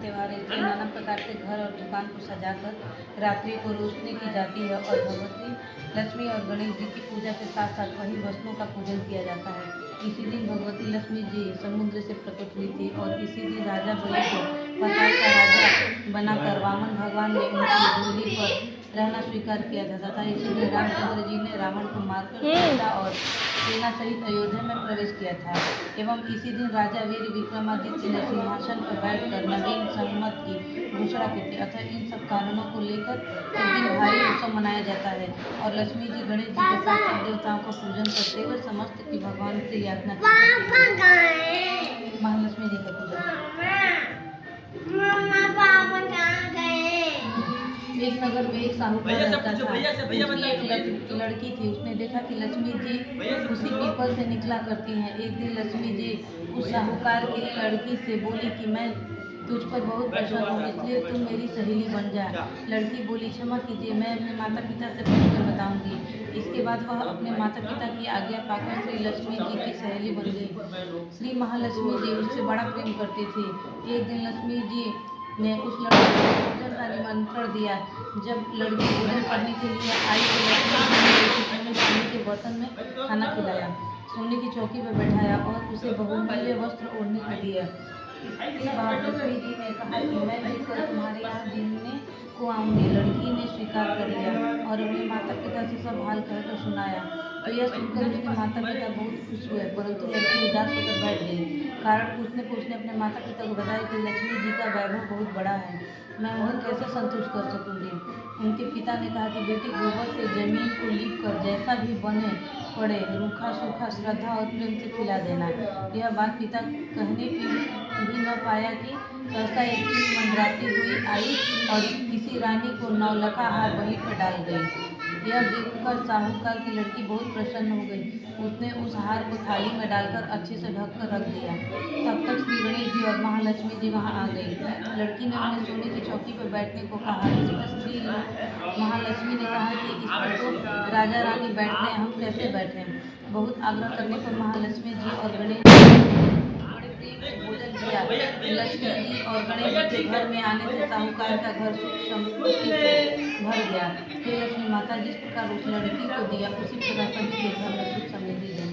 त्यौहार है, इसलिए नाना प्रकार के घर और दुकान को सजाकर रात्रि को रोशनी की जाती है और भगवती लक्ष्मी और गणेश जी की पूजा के साथ साथ वही वस्तुओं का पूजन किया जाता है। इसी दिन भगवती लक्ष्मी जी समुद्र से प्रकट हुई थी और इसी दिन राजा बलि को पाताल का राजा बनाकर वामन भगवान ने उनकी डोली पर रहना स्वीकार किया था तथा इसी दिन रामचंद्र जी ने रावण को मारकर सीता और सेना सहित अयोध्या में प्रवेश किया था। एवं इसी दिन राजा वीर विक्रमादित्य ने सिंहासन पर बैठकर नवीन संवत की घोषणा की थी। अतः इन सब कारणों को लेकर इस दिन भारी उत्सव मनाया जाता है और लक्ष्मी जी गणेश जी के साथ सब देवताओं का पूजन करते हुए समस्त की भगवान से याचना करते हैं। महालक्ष्मी जी का पूजन। एक नगर में एक साहूकार रहता था। उसकी एक लड़की थी। उसने देखा कि लक्ष्मी जी उसी पीपल से निकला करती हैं। एक दिन लक्ष्मी जी उस साहूकार की लड़की से बोली कि मैं तुझ पर बहुत प्रसन्न हूँ, इसलिए तुम मेरी सहेली बन जा। लड़की बोली, क्षमा कीजिए, मैं अपने माता पिता से पूछकर बताऊंगी। इसके बाद वह अपने माता पिता की आज्ञा पाकर श्री लक्ष्मी जी की सहेली बन गई। श्री महालक्ष्मी जी उससे बड़ा प्रेम करती थी। एक दिन लक्ष्मी जी ने उस लड़की को भोजन का निमंत्रण दिया। जब लड़की भोजन करने के लिए आई तो लक्ष्मी जी ने सोने के बर्तन में खाना खिलाया, सोने की चौकी पर बैठाया और उसे बहुमूल्य वस्त्र ओढ़ने को दिया। इस बार लक्ष्मी जी ने कहा कि मैं भी कल तुम्हारे यहाँ जीने को आऊँगी। लड़की ने स्वीकार कर लिया और अपने माता पिता से सब हाल कहकर सुनाया। तो यह सुनकर उसके माता पिता बहुत खुश हुए, परंतु लड़की उदास होकर बैठ गई। कारण पूछने पर उसने अपने माता पिता को बताया कि लक्ष्मी जी का वैभव बहुत बड़ा है, मैं उन्हें कैसे संतुष्ट कर सकूंगी। उनके पिता ने कहा कि बेटी, गोबर से जमीन को लीप कर जैसा भी बने पड़े रूखा सूखा श्रद्धा और प्रेम से खिला देना। यह बात पिता कहने भी न पाया कि सहसा एक चील मंडराती हुई आई और किसी रानी को नौलखा हार वहीं पर डाल गई। यह देखकर साहूकार की लड़की बहुत प्रसन्न हो गई। उसने उस हार को थाली में डालकर अच्छे से ढककर रख दिया। तब तक श्री गणेश जी और महालक्ष्मी जी वहां आ गई। लड़की ने उन्हें सोने की चौकी पर बैठने को कहा। इस पर श्री महालक्ष्मी ने कहा कि इस पर तो राजा रानी बैठते हैं, हम कैसे बैठें। बहुत आग्रह करने पर महालक्ष्मी जी और गणेश बड़े प्रेम से भोजन किया। लक्ष्मी जी और गणेश जी के घर में आने से साहूकार का घर सुख समृद्धि से भर गया। हे लक्ष्मी माता, जिस प्रकार उस लड़की को दिया उसी प्रकार सभी के घर में सुख समृद्धि देना।